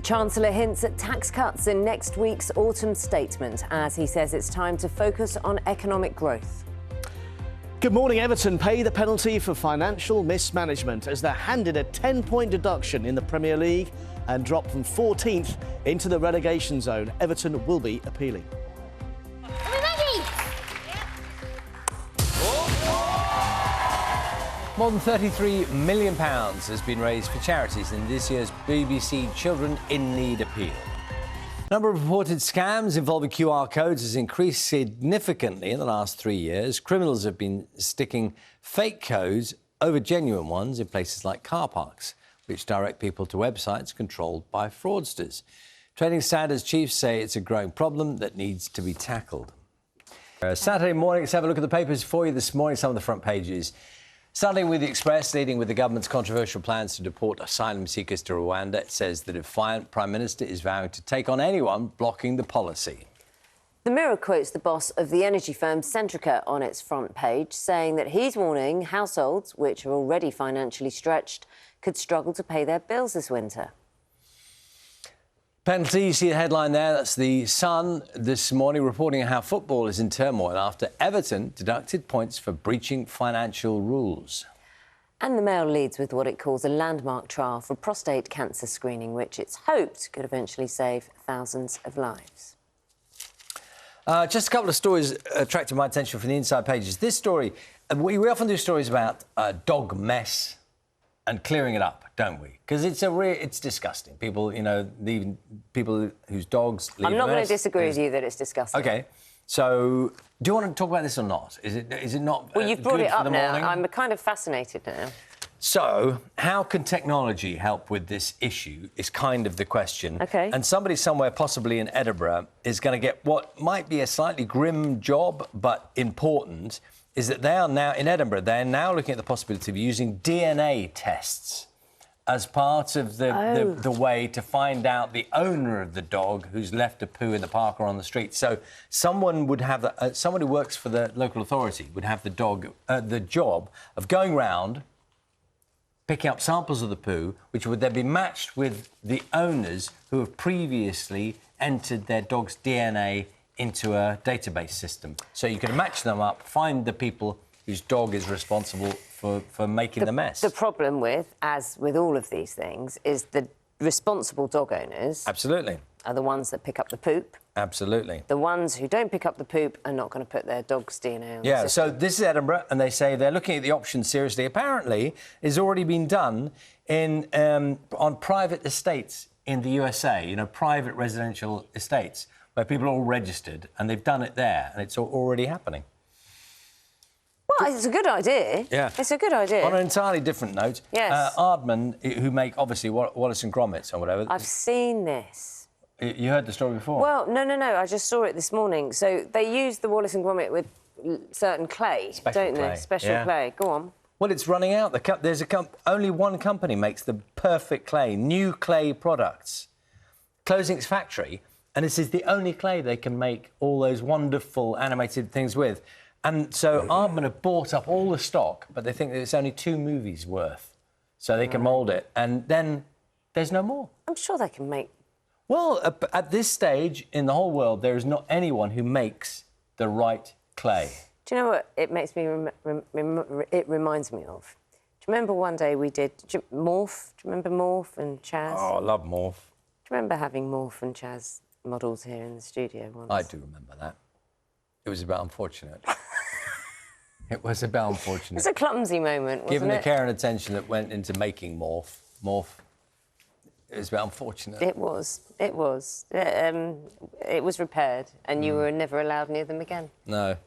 Chancellor hints at tax cuts in next week's autumn statement as he says it's time to focus on economic growth. Good morning. Everton pay the penalty for financial mismanagement as they're handed a 10-point deduction in the Premier League and dropped from 14th into the relegation zone. Everton will be appealing. Are we ready? More than £33 million has been raised for charities in this year's BBC Children in Need appeal. The number of reported scams involving QR codes has increased significantly in the last 3 years. Criminals have been sticking fake codes over genuine ones in places like car parks, which direct people to websites controlled by fraudsters. Trading Standards chiefs say it's a growing problem that needs to be tackled. Saturday morning, let's have a look at the papers for you this morning, some of the front pages. Starting with the Express, leading with the government's controversial plans to deport asylum seekers to Rwanda. It says the defiant Prime Minister is vowing to take on anyone blocking the policy. The Mirror quotes the boss of the energy firm Centrica on its front page, saying that he's warning households, which are already financially stretched, could struggle to pay their bills this winter. Penalty, you see the headline there, that's the Sun this morning reporting how football is in turmoil after Everton deducted points for breaching financial rules. And the Mail leads with what it calls a landmark trial for prostate cancer screening, which it's hoped could eventually save thousands of lives. Just a couple of stories attracted my attention from the inside pages. This story, we often do stories about dog mess and clearing it up, don't we? Because it's disgusting. People, you know, even people whose dogs leave. I'm not going to disagree with you that it's disgusting. OK. So, do you want to talk about this or not? Is it not? Well, you've brought it up now. Morning? I'm kind of fascinated now. So, how can technology help with this issue is kind of the question. OK. And somebody somewhere, possibly in Edinburgh, is going to get what might be a slightly grim job, but important, is that they are now, in Edinburgh, they're now looking at the possibility of using DNA tests as part of the way to find out the owner of the dog who's left a poo in the park or on the street. So someone would have someone who works for the local authority would have the job of going round, picking up samples of the poo, which would then be matched with the owners who have previously entered their dog's DNA into a database system. So you can match them up, find the people whose dog is responsible for making the mess. The problem with, as with all of these things, is the responsible dog owners... Absolutely. ...are the ones that pick up the poop. Absolutely. The ones who don't pick up the poop are not going to put their dog's DNA on the system. system. So this is Edinburgh, and they say they're looking at the option seriously. Apparently, it's already been done on private estates in the USA, you know, private residential estates, where people are all registered, and they've done it there, and it's already happening. Well, it's a good idea. Yeah. It's a good idea. On an entirely different note, yes. Aardman, who make, obviously, Wallace and Gromit or whatever... I've seen this. You heard the story before? Well, no, I just saw it this morning. So they use the Wallace and Gromit with certain clay, don't they? Special clay. Go on. Well, it's running out. There's only one company makes the perfect clay, new clay products, closing its factory, and this is the only clay they can make all those wonderful animated things with. And so Aardman have bought up all the stock, but they think that it's only 2 movies worth, so they can mould it, and then there's no more. I'm sure they can make... Well, at this stage in the whole world, there is not anyone who makes the right clay. Do you know what it makes me... it reminds me of? Do you remember one day we did... Morph? Do you remember Morph and Chaz? Oh, I love Morph. Do you remember having Morph and Chaz models here in the studio once? I do remember that. It was a bit unfortunate. It was a bit unfortunate. It's a clumsy moment, wasn't Given the it? care and attention that went into making Morph, it was a bit unfortunate. It was. It was. It was repaired, and you were never allowed near them again. No.